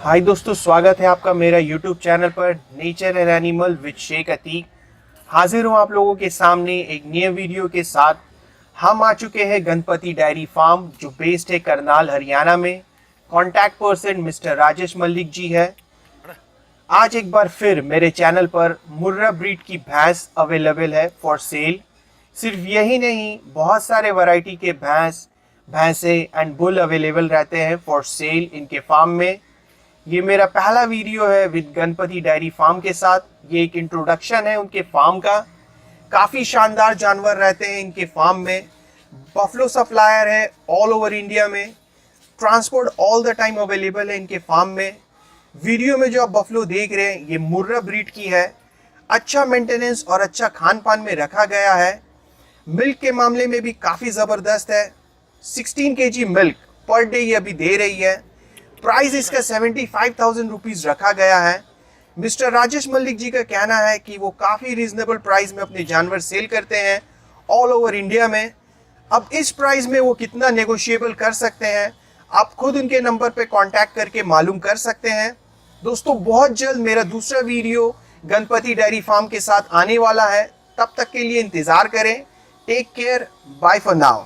हाय दोस्तों, स्वागत है आपका मेरा YouTube चैनल पर nature and animal with Sheikh Atiq. हाजिर हूँ आप लोगों के सामने एक नए वीडियो के साथ। हम आ चुके हैं गणपति डेयरी फार्म जो बेस्ड है करनाल हरियाणा में। Contact person mister Rajesh Malik ji है। आज एक बार फिर मेरे चैनल पर मुर्रा ब्रीड की भैंस अवेलेबल है फॉर सेल। सिर्फ यही नहीं, बहुत सारे वैरायटी के भैंसे एंड बुल अवेलेबल रहते हैं फॉर सेल इनके फार्म में। ये मेरा पहला वीडियो है विद गणपति डेयरी फार्म के साथ। ये एक इंट्रोडक्शन है उनके फार्म का। काफ़ी शानदार जानवर रहते हैं इनके फार्म में। बफलो सप्लायर है ऑल ओवर इंडिया में। Transport all the time available है इनके फार्म में। वीडियो में जो आप बफलो देख रहे हैं ये मुर्रा ब्रीड की है। अच्छा मेंटेनेंस और अच्छा खान पान में रखा गया है। मिल्क के मामले में भी काफ़ी ज़बरदस्त है। 16 kg मिल्क पर डे ये अभी दे रही है। प्राइस इसका 75,000 रुपीज़ रखा गया है। मिस्टर राजेश मलिक जी का कहना है कि वो काफ़ी रीजनेबल प्राइस में अपने जानवर सेल करते हैं ऑल ओवर इंडिया में। अब इस प्राइस में वो कितना नेगोशिएबल कर सकते हैं, आप खुद उनके नंबर पे कांटेक्ट करके मालूम कर सकते हैं। दोस्तों, बहुत जल्द मेरा दूसरा वीडियो गणपति डेयरी फार्म के साथ आने वाला है। तब तक के लिए इंतज़ार करें। Take care, bye for now.